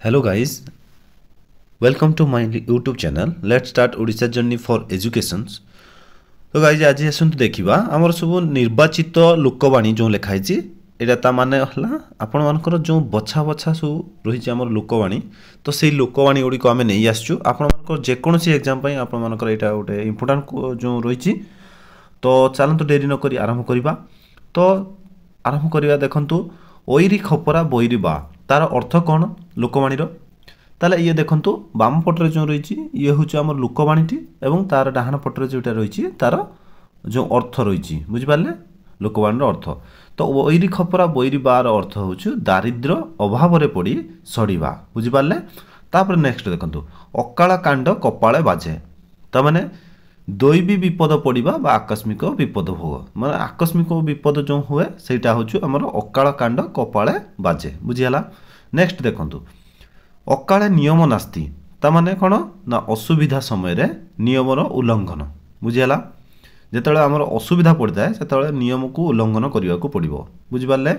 Hello guys, welcome to my YouTube channel. Let's start Odisha journey for educations. तो guys आज आसतु देखा आमर सब निर्वाचित लोकवाणी जो लिखाई यहाँ ता माने हला आपण मानकर जो बछा बछा सब रही आम लोकवाणी तो से लोकवाणी गुड़िक आम नहीं आसचु आपण मानकर जेकोसी एग्जाम आपण मानकर यहाँ गोटे इम्पोर्टाट जो रही तो चलतु डेरी नक आरंभ करवा तो आरंभ करवा देखु ओईरी खपरा बोईरी बा तार अर्थ कौन लोकवाणीर ताले ये देखंतु बाम पटरे जो रही ये हूँ आम लोकवाणी एवं तार डाहाण पटरे जोटा रही तार जो अर्थ रही बुझिपारे लोकवाणी अर्थ तो ओईरी खपरा बोईरी बार अर्थ हूँ दारिद्र्य अभाव पड़ी सड़वा बुझिपारे तापर नेक्स्ट देखंतु अकाल कांड कपाळे बाजे तमाने दैवी विपद पड़ा बा आकस्मिक विपद भोग माने आकस्मिक विपद जो हुए सेटा हूँ आमर अकाल कांड कपाळे बाजे बुझीगला। नेक्स्ट देखंतु अकाले नियम नास्ति तामाने कौन ना असुविधा समय रे नियमर उल्लंघन बुझीगला जिते आमर असुविधा पड़ता है से नियम को उल्लंघन करने को पड़ो बुझिपारे।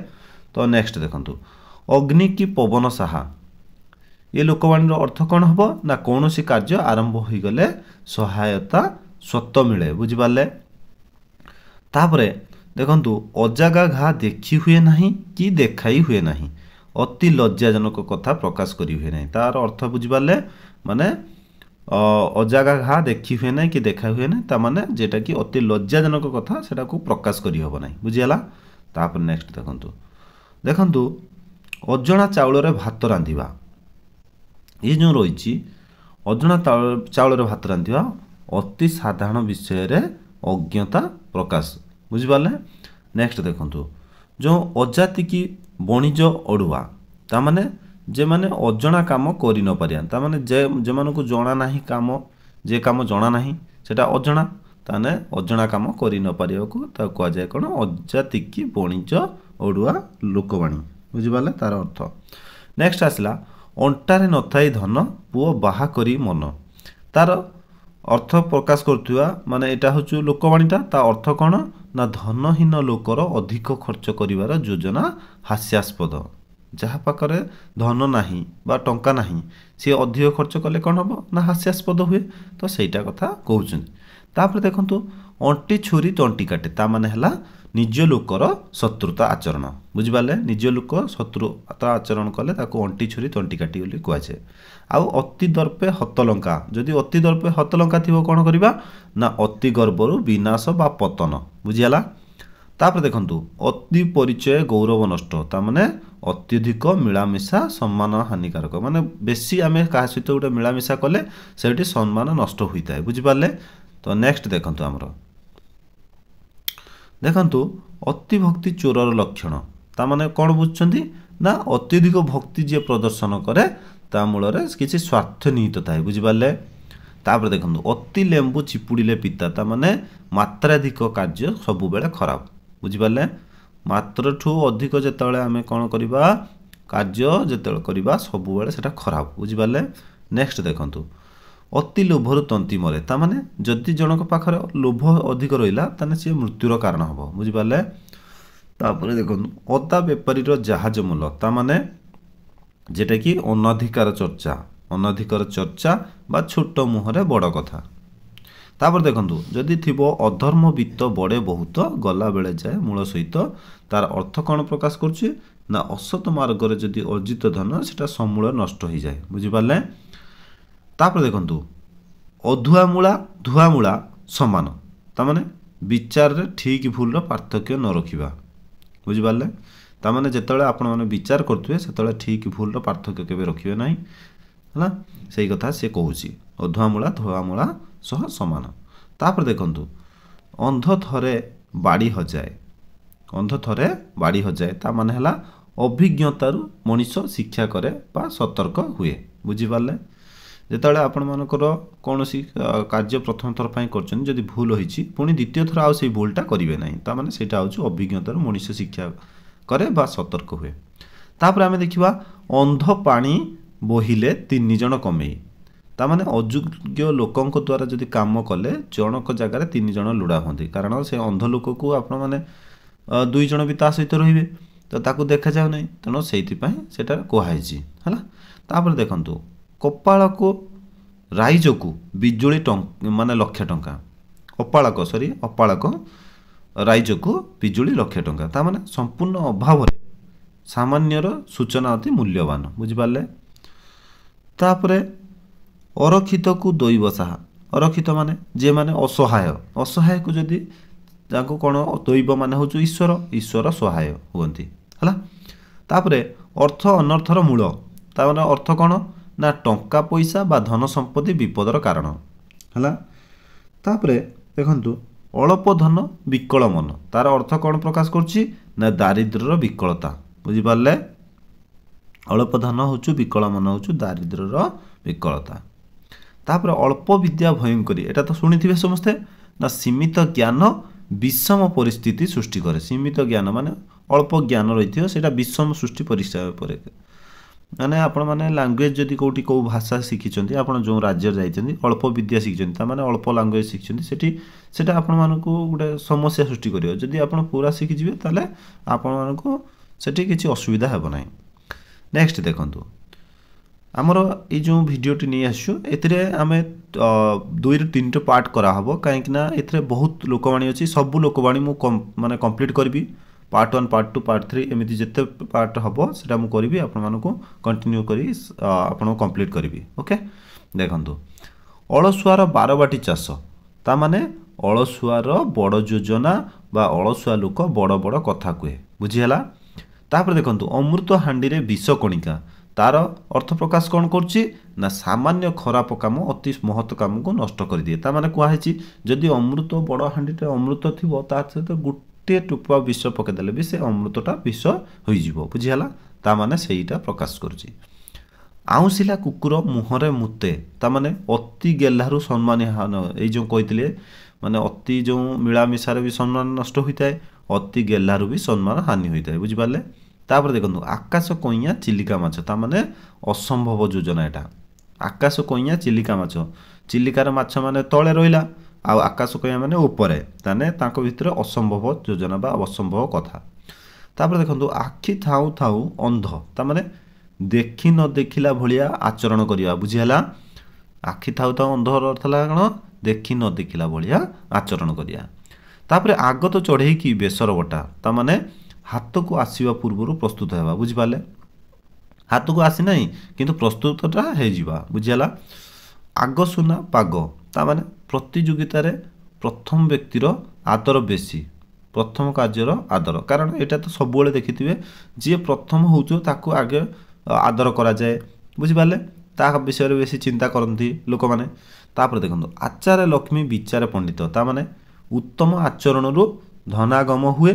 तो नेक्स्ट देखंतु अग्नि की पवन साहा ये लोकवाणी अर्थ कौन हम ना कौन सी कार्य आरंभ हो गले सहायता स्वत मिले बुझिपारे। तापरे देखंतु अजागा घा देखी हुए नहीं कि देखाई हुए नहीं अति लज्जाजनक कथा प्रकाश करी हुए नहीं तार अर्थ बुझिपारे माने अजागा घा देखी हुए नहीं कि देखा हुए नहीं ता माने जेटा कि अति लज्जाजनक कथा सेटा को प्रकाश करी हबो नहीं बुझिगला। तापर नेक्स्ट देखंतु देखंतु अजणा चाउल रे भात रांधिबा ये जो रही अजणा चाउल रे भात रांधिबा अति साधारण विषय रे अज्ञता प्रकाश बुझिपारे। नेक्स्ट देखंतु जो अजाति की बणिज अड़ुआ तामाने जे माने अजणा काम करि न पारिया तामाने जे मानको जणा नाही काम जे काम जणा नाही सेटा अजणा ताने अजणा काम करि न पारिया को ता को जाय कोन अजाति की बणिज अड़ुआ लोकवाणी बुझिपाले तार अर्थ। नेक्स्ट आसला अंटारे नथाई धन पुओ बाहा करी मन तार अर्थ प्रकाश करथुआ माने एटा होचु लोकवाणीटा ता अर्थ कौन ना धनहीन लोकर अधिक खर्च करिवार योजना हास्यास्पद जहाँ पाखरे धन नाही बा टंका नाही सी अधिक खर्च कले कौन हम ना हास्यास्पद हुए तो सहीटा कथा कहउछन। तापर देखंतु अंटी छुरी तंटी काटे ता माने हला निज लोकर शत्रुता आचरण बुझिपारे निज लोक शत्रुता आचरण कले ताको अंटी छुरी तंटी काटी बोली कहुए। आउ अति दर्पे हतलंका जदि अति दर्पे हतलंका थी कौन करवा ना अति गर्वरु विनाश बा पतन बुझीगला। तापर देखंतु अति परिचय गौरव नष्ट ता माने अत्यधिक मिलामिशा सम्मान हानिकारक माने बेसी आमे का सहित गोटे मिलामिशा कले सेठी सम्मान नष्ट होता है बुझिपारे। तो नेक्स्ट देखंतु हमरो देखंतु अति भक्ति चोरर लक्षण ता माने कौन बुझछंती ना अत्यधिक भक्ति जे प्रदर्शन करे ता मूल किसी स्वार्थ निहित थाए बुझिपारे। तापर देखंतु अति लेंबू चिपुड़िले पिता ता माने मात्राधिक कार्य सबु बेले खराब बुझिपारे मात्र ठू अधिक जेतेबेले आमे कोन करबा कार्य जेतेबेले करबा सबु बेले सेटा खराब बुझिपारे। नेक्स्ट देखंतु अति लोभरु तंती मरे ता माने जदि जनक पाखरे लोभ अधिक रहिला ताने से मृत्युर कारण हबो बुझिपारे। तापर देखंतु अदा बेपारी रो जहाज मूल ता माने जेटा कि अनधिकार चर्चा बा छोट मुहरे बड़ कथा। तापर देखंतु जदि थिबो अधर्म वित्त बड़े बहुत गला बेले जाए मूल सहित तार अर्थ कौन प्रकाश करुचे ना असत मार्ग रे जदि अर्जित धन सेटा समूल नष्ट हो जाए बुझिपारे। तापर देखंतु अधुआमूला धुआमूला समान तामाने विचार रे ठीक भूल पार्थक्य न रखिबा बुझिपारे तामाने जेतेबेले आपण माने विचार करथुए सेतेबेले ठीक भूल पार्थक्य केबे रखिबे नाही हला सेही कथा से कहूची अधुआमूला धुआमूला सह समान। तापर देखंतु अंध थरे बाड़ी हजाए ता माने हला अभिज्ञतारु मनुष्य शिक्षा करे बा सतर्क हुए बुझिपारे। जेतेबेले आपण मानकर कौनसी कार्य प्रथम थर पई करछन जदि भूल होईची पुणी द्वितीय थर आउ से भूलटा करिवे नाही ता माने सेटा होची अभिज्ञतारु मनुष्य शिक्षा करे बा सतर्क हुए। तापर आमे देखिबा अंध पानी बोहिले तीन जन कमेई ता माने अयोग्य लोकंक द्वारा जदि काम कले जनक जगार तीन जन लुड़ा होंदी कारण से अंध लोक को आपण माने दुई जन भी ता सहित रहिबे ତ ତାକୁ ଦେଖାଯାଉ ନାହିଁ, ତେଣୁ ସେଇଥିପାଇଁ ସେଇଟା କୁହାହେଇଛି ହେଲା। ତାପରେ ଦେଖନ୍ତୁ କପାଳକୁ ରାଇଜକୁ ବିଜୁଳି ମାନେ ଲକ୍ଷେ ଟଙ୍କା, ଅପାଳକ ରାଇଜକୁ ବିଜୁଳି ଲକ୍ଷେ ଟଙ୍କା, ତା ମାନେ ସମ୍ପୂର୍ଣ୍ଣ ଅଭାବରେ ସାମାନ୍ୟର ସୂଚନା ଅତି ମୂଲ୍ୟବାନ, ବୁଝିପାରିଲେ। ତାପରେ ଅରକ୍ଷିତକୁ ଦୈବ ସାହା, ଅରକ୍ଷିତ ମାନେ ଯେମାନେ ଅସହାୟକୁ ଯଦି ତାଙ୍କୁ କ'ଣ ଦୈବ ମାନେ ହେଉଛି ଈଶ୍ୱର ସହାୟ ହୁଅନ୍ତି ହେଲା। ତାପରେ ଅର୍ଥ ଅନର୍ଥର ମୂଳ, ତା ମାନେ ଅର୍ଥ କ'ଣ ନା ଟଙ୍କା ପଇସା ବା ଧନ ସମ୍ପତ୍ତି ବିପଦର କାରଣ ହେଲା। ତାପରେ ଦେଖନ୍ତୁ ଅଳପ ଧନ ବିକଳ ମନ, ତାର ଅର୍ଥ କ'ଣ ପ୍ରକାଶ କରୁଛି ନା ଦାରିଦ୍ର୍ୟର ବିକଳତା, ବୁଝିପାରିଲେ। ଅଳପ ଧନ ହେଉଛି ବିକଳ ମନ ହେଉଛି ଦାରିଦ୍ର୍ୟର ବିକଳତା। ତାପରେ ଅଳ୍ପ ବିଦ୍ୟା ଭୟଙ୍କରୀ, ଏଟା ତ ଶୁଣିଥିବେ ସମସ୍ତେ, ନା ସୀମିତ ଜ୍ଞାନ ବିଷମ ପରିସ୍ଥିତି ସୃଷ୍ଟି କରେ। ସୀମିତ ଜ୍ଞାନ ମାନେ ଅଳ୍ପ ଜ୍ଞାନ ରହିଥିବ, ସେଇଟା ବିଷମ ସୃଷ୍ଟି ପରେ ମାନେ ଆପଣମାନେ ଲାଙ୍ଗୁଏଜ୍ ଯଦି କେଉଁଠି କେଉଁ ଭାଷା ଶିଖିଛନ୍ତି, ଆପଣ ଯେଉଁ ରାଜ୍ୟରେ ଯାଇଛନ୍ତି ଅଳ୍ପ ବିଦ୍ୟା ଶିଖିଛନ୍ତି, ତାମାନେ ଅଳ୍ପ ଲାଙ୍ଗୁଏଜ୍ ଶିଖିଛନ୍ତି, ସେଇଟା ଆପଣମାନଙ୍କୁ ଗୋଟେ ସମସ୍ୟା ସୃଷ୍ଟି କରିବ। ଯଦି ଆପଣ ପୁରା ଶିଖିଯିବେ ତାହେଲେ ଆପଣମାନଙ୍କୁ ସେଠି କିଛି ଅସୁବିଧା ହେବ ନାହିଁ। ନେକ୍ସଟ ଦେଖନ୍ତୁ ଆମର ଏଇ ଯେଉଁ ଭିଡ଼ିଓଟି ନେଇ ଆସିଛୁ, ଏଥିରେ ଆମେ 2ରୁ 3ଟା ପାର୍ଟ କରାହେବ, କାହିଁକିନା ଏଥିରେ ବହୁତ ଲୋକବାଣୀ ଅଛି। ସବୁ ଲୋକବାଣୀ ମୁଁ ମାନେ କମ୍ପ୍ଲିଟ୍ କରିବି, ପାର୍ଟ 1 ପାର୍ଟ 2 ପାର୍ଟ 3 ଏମିତି ଯେତେ ପାର୍ଟ ହେବ ସେଇଟା ମୁଁ କରିବି, ଆପଣମାନଙ୍କୁ କଣ୍ଟିନ୍ୟୁ କରି ଆପଣଙ୍କୁ କମ୍ପ୍ଲିଟ୍ କରିବି। ଓକେ, ଦେଖନ୍ତୁ ଅଳସୁଆର ବାରବାଟୀ ଚାଷ, ତା ମାନେ ଅଳସୁଆର ବଡ଼ ଯୋଜନା ବା ଅଳସୁଆ ଲୋକ ବଡ଼ ବଡ଼ କଥା କୁହେ, ବୁଝିହେଲା। ତାପରେ ଦେଖନ୍ତୁ ଅମୃତ ହାଣ୍ଡିରେ ବିଷ କଣିକା, ତାର ଅର୍ଥ ପ୍ରକାଶ କ'ଣ କରୁଛି ନା ସାମାନ୍ୟ ଖରାପ କାମ ଅତି ମହତ କାମକୁ ନଷ୍ଟ କରିଦିଏ। ତା ମାନେ କୁହାହେଇଛି ଯଦି ବଡ଼ ହାଣ୍ଡିଟେ ଅମୃତ ଥିବ, ତା ସହିତ ଗୋଟିଏ ଟୋପା ବିଷ ପକାଇଦେଲେ ବି ସେ ଅମୃତଟା ବିଷ ହୋଇଯିବ, ବୁଝିହେଲା। ତା ମାନେ ସେଇଟା ପ୍ରକାଶ କରୁଛି। ଆଉଁସିଲା କୁକୁର ମୁହଁରେ ମୁତେ, ତା ମାନେ ଅତି ଗେହ୍ଲାରୁ ସମ୍ମାନ, ଏଇ ଯେଉଁ କହିଥିଲେ ମାନେ ଅତି ଯେଉଁ ମିଳାମିଶାରେ ବି ସମ୍ମାନ ନଷ୍ଟ ହୋଇଥାଏ, ଅତି ଗେହ୍ଲାରୁ ବି ସମ୍ମାନ ହାନି ହୋଇଥାଏ, ବୁଝିପାରିଲେ। ତାପରେ ଦେଖନ୍ତୁ ଆକାଶ କଇଁଆ ଚିଲିକା ମାଛ, ତା ମାନେ ଅସମ୍ଭବ ଯୋଜନା ଏଟା। ଆକାଶ କଇଁଆ ଚିଲିକା ମାଛ, ଚିଲିକାର ମାଛ ମାନେ ତଳେ ରହିଲା ଆଉ ଆକାଶ କଇଁଆ ମାନେ ଉପରେ, ତାମାନେ ତାଙ୍କ ଭିତରେ ଅସମ୍ଭବ ଯୋଜନା ବା ଅସମ୍ଭବ କଥା। ତାପରେ ଦେଖନ୍ତୁ ଆଖି ଥାଉ ଥାଉ ଅନ୍ଧ, ତା ମାନେ ଦେଖି ନ ଦେଖିଲା ଭଳିଆ ଆଚରଣ କରିବା, ବୁଝିହେଲା। ଆଖି ଥାଉ ଥାଉ ଅନ୍ଧର ଅର୍ଥ ହେଲା କ'ଣ, ଦେଖି ନ ଦେଖିଲା ଭଳିଆ ଆଚରଣ କରିବା। ତାପରେ ଆଗତ ଚଢ଼େଇକି ବେସର ବଟା, ତା ମାନେ ହାତକୁ ଆସିବା ପୂର୍ବରୁ ପ୍ରସ୍ତୁତ ହେବା, ବୁଝିପାରିଲେ। ହାତକୁ ଆସିନାହିଁ କିନ୍ତୁ ପ୍ରସ୍ତୁତଟା ହେଇଯିବା, ବୁଝିହେଲା। ଆଗ ସୁନା ପାଗ, ତା ମାନେ ପ୍ରତିଯୋଗିତାରେ ପ୍ରଥମ ବ୍ୟକ୍ତିର ଆଦର ବେଶୀ, ପ୍ରଥମ କାର୍ଯ୍ୟର ଆଦର, କାରଣ ଏଇଟା ତ ସବୁବେଳେ ଦେଖିଥିବେ ଯିଏ ପ୍ରଥମ ହେଉଥିବ ତାକୁ ଆଗେ ଆଦର କରାଯାଏ, ବୁଝିପାରିଲେ। ତା ବିଷୟରେ ବେଶୀ ଚିନ୍ତା କରନ୍ତି ଲୋକମାନେ। ତାପରେ ଦେଖନ୍ତୁ ଆଚାରେ ଲକ୍ଷ୍ମୀ ବିଚାରେ ପଣ୍ଡିତ, ତା ମାନେ ଉତ୍ତମ ଆଚରଣରୁ ଧନାଗମ ହୁଏ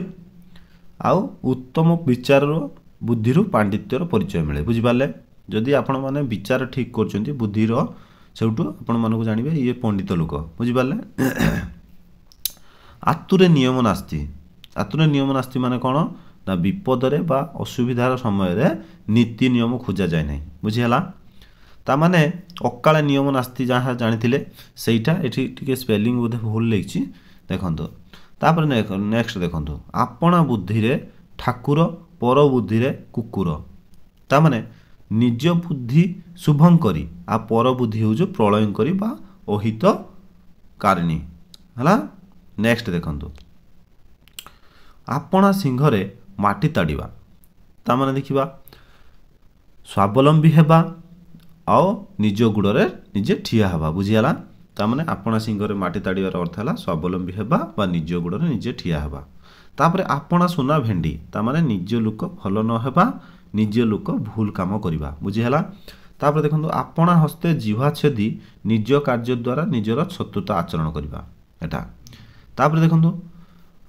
ଆଉ ଉତ୍ତମ ବିଚାରର ବୁଦ୍ଧିରୁ ପାଣ୍ଡିତ୍ୟର ପରିଚୟ ମିଳେ, ବୁଝିପାରିଲେ। ଯଦି ଆପଣମାନେ ବିଚାର ଠିକ୍ କରୁଛନ୍ତି ବୁଦ୍ଧିର, ସେଇଠୁ ଆପଣମାନଙ୍କୁ ଜାଣିବେ ଇଏ ପଣ୍ଡିତ ଲୋକ, ବୁଝିପାରିଲେ। ଆତୁରେ ନିୟମ ନାସ୍ତି, ଆତୁରେ ନିୟମ ନାସ୍ତି ମାନେ କ'ଣ ନା ବିପଦରେ ବା ଅସୁବିଧାର ସମୟରେ ନୀତି ନିୟମ ଖୋଜାଯାଏ ନାହିଁ, ବୁଝିହେଲା। ତାମାନେ ଅକାଳେ ନିୟମ ନାସ୍ତି ଯାହା ଜାଣିଥିଲେ ସେଇଟା ଏଠି ଟିକେ ସ୍ପେଲିଂ ବୋଧେ ଭୁଲ ଲେଖିଛି, ଦେଖନ୍ତୁ। ତାପରେ ନେକ୍ସଟ ଦେଖନ୍ତୁ ଆପଣା ବୁଦ୍ଧିରେ ଠାକୁର ପର ବୁଦ୍ଧିରେ କୁକୁର, ତାମାନେ ନିଜ ବୁଦ୍ଧି ଶୁଭଙ୍କରୀ ଆଉ ପର ବୁଦ୍ଧି ହେଉଛି ପ୍ରଳୟଙ୍କରୀ ବା ଅହିତକାରିଣୀ ହେଲା। ନେକ୍ସଟ ଦେଖନ୍ତୁ ଆପଣା ସିଂହରେ ମାଟି ତାଡ଼ିବା, ତାମାନେ ଦେଖିବା ସ୍ୱାବଲମ୍ବୀ ହେବା ଆଉ ନିଜ ଗୋଡ଼ରେ ନିଜେ ଠିଆ ହେବା, ବୁଝିହେଲା। ତାମାନେ ଆପଣା ସିଂହରେ ମାଟି ତାଡ଼ିବାର ଅର୍ଥ ହେଲା ସ୍ୱାବଲମ୍ବୀ ହେବା ବା ନିଜ ଗୋଡ଼ରେ ନିଜେ ଠିଆ ହେବା। ତାପରେ ଆପଣା ସୁନା ଭେଣ୍ଡି, ତାମାନେ ନିଜ ଲୋକ ଭଲ ନ ହେବା, ନିଜ ଲୋକ ଭୁଲ କାମ କରିବା, ବୁଝିହେଲା। ତାପରେ ଦେଖନ୍ତୁ ଆପଣା ହସ୍ତେ ଜିହ୍ୱା ଛେଦି ନିଜ କାର୍ଯ୍ୟ ଦ୍ୱାରା ନିଜର ଶତ୍ରୁତା ଆଚରଣ କରିବା ଏଟା। ତାପରେ ଦେଖନ୍ତୁ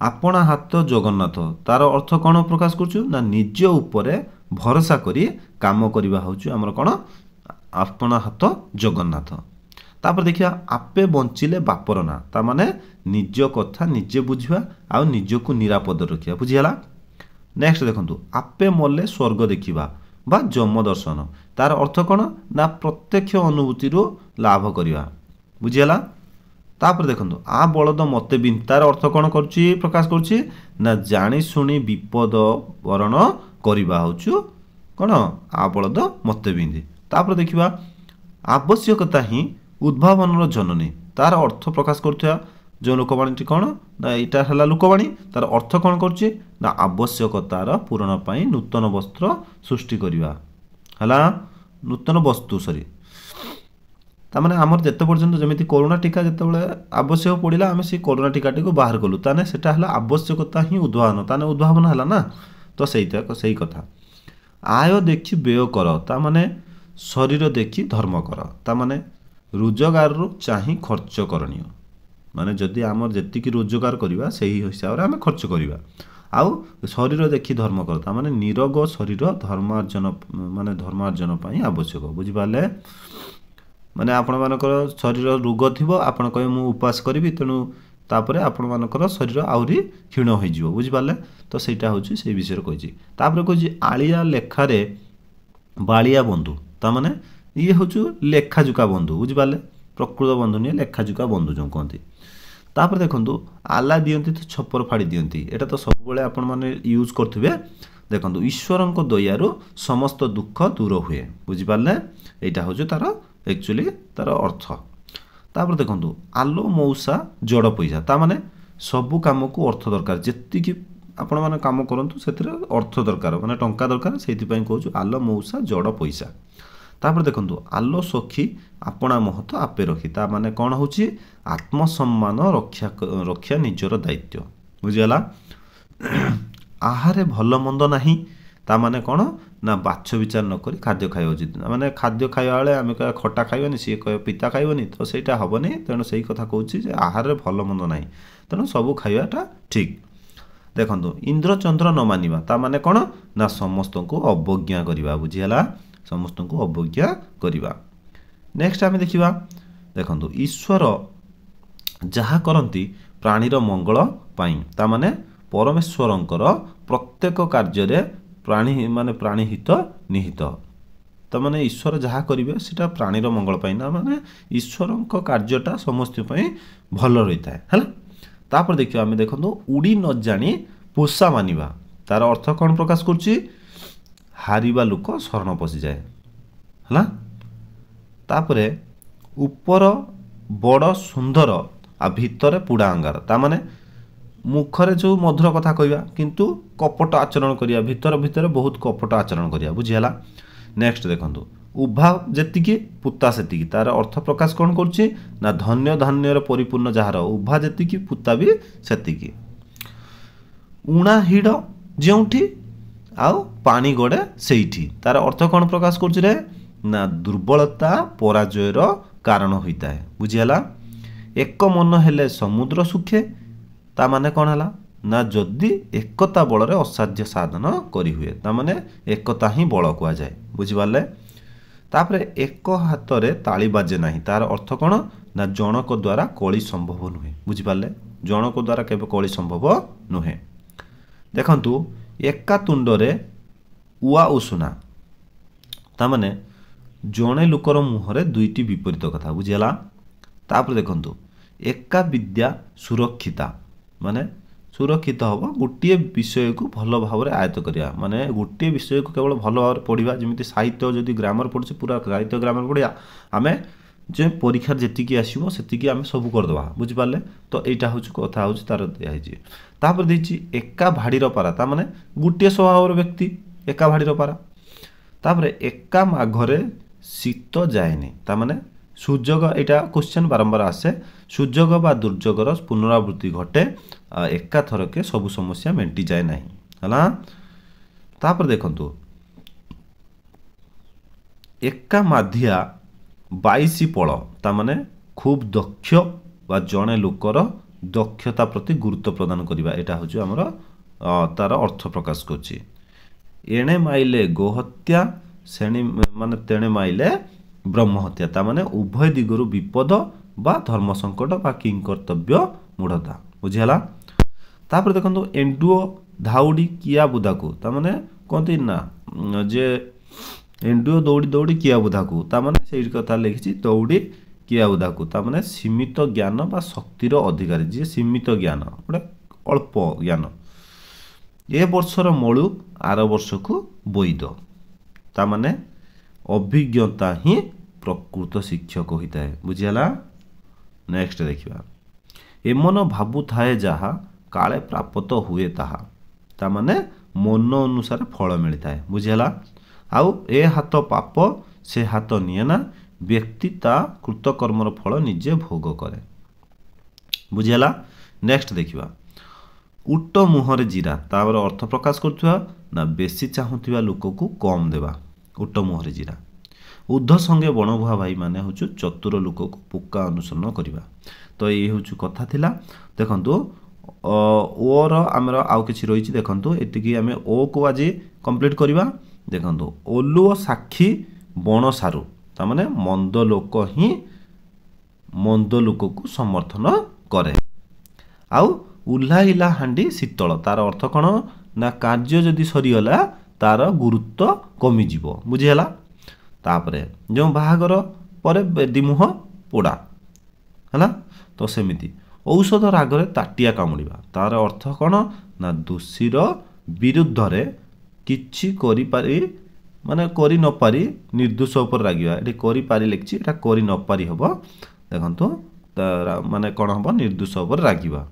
ଆପଣା ହାତ ଜଗନ୍ନାଥ, ତାର ଅର୍ଥ କ'ଣ ପ୍ରକାଶ କରୁଛୁ ନା ନିଜ ଉପରେ ଭରସା କରି କାମ କରିବା ହେଉଛି ଆମର କ'ଣ ଆପଣା ହାତ ଜଗନ୍ନାଥ। ତାପରେ ଦେଖିବା ଆପେ ବଞ୍ଚିଲେ ବାପର ନା, ତାମାନେ ନିଜ କଥା ନିଜେ ବୁଝିବା ଆଉ ନିଜକୁ ନିରାପଦ ରଖିବା, ବୁଝିହେଲା। ନେକ୍ସଟ ଦେଖନ୍ତୁ ଆପେ ମଲେ ସ୍ୱର୍ଗ ଦେଖିବା ବା ଯମ ଦର୍ଶନ, ତାର ଅର୍ଥ କ'ଣ ନା ପ୍ରତ୍ୟକ୍ଷ ଅନୁଭୂତିରୁ ଲାଭ କରିବା, ବୁଝିହେଲା। तापर देखंतु आ बलद मते बिंदी तार अर्थ कौन करुच्ची प्रकाश करुच्ची ना जानी शुणी विपद वरण करिबा होचु कौन आ बलद मते बिंदी। तापर देखिबा आवश्यकता ही उद्भावनर जननी तार अर्थ प्रकाश करुवा जो लोकवाणी कौन ना यहाँ है लोकवाणी तार अर्थ कौन करुच्ची ना आवश्यकतार पूरण पाई नूतन वस्त्र सृष्टि करिबा हला नूतन वस्तु सॉरी तामाने आमर जेते पर्यंत जमिति कोरोना टीका जेतेबेले आवश्यक पड़िला आमे से कोरोना टीकाटी को बाहर कलु ताने सेटा हला आवश्यकता ही उद्भावन ताने उद्भावन हला ना तो सही कथा। आय देखि व्यय कर तामाने शरीर देखि धर्म कर तामाने रोजगार रु चाहि खर्च करनियो माने जदि आमर जेतिकी रोजगार करिबा सही हिसाब रे आमे खर्च करिबा आउ शरीर देखि धर्म कर तामाने निरोग शरीर धर्मार्जन पई आवश्यक बुझि पाले माने आपण मानकर शरीर रोग थिबो आपण कहे मु उपास करिवि तेनु तापरे आपण मानकर शरीर आउरी क्षीण होई जिवो बुझि पाले तो सेटा होची से विषय रे कहिछि। तापरे कहिछि आलिया लेखारे बालिया बंधु ता माने ये होचु लेखाजुका बंधु बुझि पाले प्रकृत बंधु नि लेखाजुका बंधु जो कहंती। तापर देखंतु आला दियंती तो छप्पर फाड़ी दियंती एटा तो सब बेले आपण माने यूज करथिबे देखंतु ईश्वरंक दयारु समस्त दुख दूर हुए बुझि पाले एटा होचु तार एक्चुअली तार अर्थ। तापर देखंतु आलो मौसा जड़ पैसा ता माने सबु काम को अर्थ दरकार जेति कि आपण माने काम करंतु सेतिरे अर्थ दरकार माने टंका दरकार सेति पई कहूछु आलो मौसा जड़ पैसा। तापर देखंतु आलो सखी आपणा महत आपे रखी ता माने कोन होची आत्मसम्मान रक्षा निजर दायित्व बुझिगला। आहारे भल मंद नाही ता माने कोन ना बाछ विचार न करी खाद्य खाइबा उचित माने खाद्य खाइबा बेले आमे कह खट्टा खाइबानी सी कह पिता खाइबानी तो सेटा हबनी तेणु सही कथा कहूची जे आहार रे भल मंद नाही तेणु सबु खाइबाटा ठीक। देखंतु इंद्र चंद्र न मानिबा ता माने कोन ना समस्त को अवज्ञा करिबा बुझिगला समस्त को अवज्ञा करिबा। नेक्स्ट आमे देखिबा देखंतु ईश्वर जहा करंती प्राणीर मंगल पाई ता माने परमेश्वरंकर प्रत्येक कार्य रे प्राणी माने प्राणी हित निहित तो माने ईश्वर जहा करिवे सेटा प्राणीर मंगल पाई ना माने ईश्वरंक कार्यटा समस्त पई भल रहिता है हला। तापर देखियो आमे देखंतु उडी न जानी पोसा मानिबा तार अर्थ कोन प्रकाश करछि हारिबा लोक शरण पसि जाए हला। तापरे ऊपर बड़ सुंदर आ भितर पुड़ा अंगार ता माने मुखरे जो मधुर कथा कहवा किंतु कपट आचरण करिया भितर भितर बहुत कपट आचरण करिया बुझिगला। नेक्स्ट देखंतु उभा जेतिकी पुता सेतिकी तार अर्थ प्रकाश कोन करछि ना धन्य धान्यर परिपूर्ण जहार उभा जेतिकी पुता भी सेतिकी। उणा हिड जेउठी आउ पानी गड़े सेठी तार अर्थ कोन प्रकाश करछि रे ना दुर्बलता पराजयर कारण होइता है बुझिगला। एक मन हेले समुद्र सुखे ता माने कौन हला ना जदि एकता बल रे असाध्य साधन करी हुए ता माने एकता ही बल कुआ जाए बुझि पाले। तापरे एक हाथ रे ताली बाजे नाही तार अर्थ कोन ना जनक द्वारा कली संभव नुहे बुझि पाले जनक द्वारा केबे कली संभव नुहे। देखंतु एका तुंड रे उआ उसुना ता माने जणे लोकर मुहरे दुईटी विपरीत कथा बुझिगला। तापर देखंतु एका विद्या सुरक्षिता माने सुरक्षित हम गोटे विषय को भल भाव में आयत्त करिया माने गोटे विषय को केवल भल भाव में पढ़ा जमी साहित्य जदि ग्रामर पढ़ुचे पूरा साहित्य ग्रामर पढ़िया आमे जे परीक्षा जेतिकी आसीबो सेतिकी आमे सब करदबा बुझि पाले तो एटा होची कथा होची तार दिया हिची। तापर देछि एका भाडीर पारा ता माने गोटे स्वभावर व्यक्ति एका भाडीर पारा। तापर एका माघरे शीत जाएनी ता माने सुजोग एटा क्वेश्चन बारंबार आसे सुजोग बा दुर्जोगर पुनरावृत्ति घटे एका थरके सब समस्या मेंटी जाए नहीं हला। तापर देखंतु एका माधिया 22 पल ता माने खूब दक्ष बा जणे लोकर दक्षता प्रति गुरुत्व प्रदान करिबा एटा होछु हमर तार अर्थ प्रकाश करछि। एणे माइले गोहत्या श्रेणी माने तेणे माइले ब्रह्महत्या ता माने उभय दिगरु विपद बा धर्म संकट बा किं कर्तव्य मूढ़ता बुझिगला। तापर देखंतु एंडुओ धाउडी किया बुदाकू ता माने कहते ना जे एंडुओ दौड़ी दौड़ी किया बुदाकू ता माने सेही कथा लिखिछि दौड़ी किए उदाको ताने सीमित ज्ञान बा शक्तिर अधिकारी जी सीमित ज्ञान गोटे अल्प ज्ञान ए वर्षर मलु आर वर्ष को बोईद ताने अभिज्ञता ही प्रकृत शिक्षक होता है बुझीगला। नेक्स्ट देखिबा एमन भाबु थाए जहा काले प्राप्त हुए ताहा ताने मन अनुसार फल मिलता है बुझीगला। आउ ए हाथ पाप से हाथ निए ना व्यक्ति ता कृतकर्मर फल निजे भोग करे बुझीगला। नेक्स्ट देखिबा उट मुहरे जीरा तार अर्थ प्रकाश करुवा ना बेसी चाहूथिबा लोक को कम देवा उट मुहरे जीरा। उर्ध संगे बणभुआ भाई माने हूँ चतुर लोक को पोका अनुसरण करवा। तो ये हूँ कथा थिला देखंतु ओर आमर आउ किछि रहिछि देखंतु एतिकी आमे ओ को आज कंप्लीट करवा। देखंतु ओलुओ साक्षी बण सारू तामाने मंद लोक ही मंद लोक को समर्थन करे। आउ उल्लाइला हांडी शीतल तार अर्थ कौन ना कार्य जदि सरीगला तार गुरुत्व कमिजिव बुझीगला। तापरे जो बाहागर पर बेदीमुह पोड़ा है तो सेमिति औषध रागरे ताटिया कामुड़िबा तार अर्थ कौन ना दोषीर विरुद्ध रे किछि करि पारि माने करि न पारि निर्दोष उपर रागिबा एठी करि पारि लेखछि एटा करि न पारि हबो देखंतु माने कोन हबो निर्दोष उपर रागिबा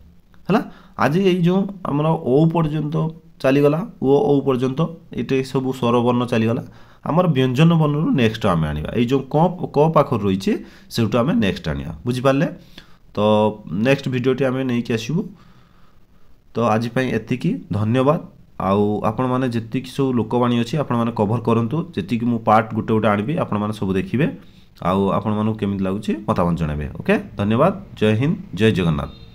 हला। आज ये जो हमर ओ पर्यंत चली गला ओ पर्यंत एटे सब स्वरवर्ण चली गला हमर व्यंजन वर्णरू नेक्स्ट आमे आनिबा ए जो क पाखर रहिछि सेउटा आमे नेक्स्ट आनिया बुझि पारले। तो नेक्स्ट वीडियोटी आमे नै कि आसीबु। तो आज पई एतिकी धन्यवाद। आउ आपण माने जेतिकी सब लोकवाणी अछि आपण माने कवर करंतु जेतिकी मु पार्ट गुटे गुटे आनिबी आपण माने सब देखिबे आउ आपण मानु केमिति लागुछि मतामत जणाबे। ओके धन्यवाद। जय हिंद जय जगन्नाथ।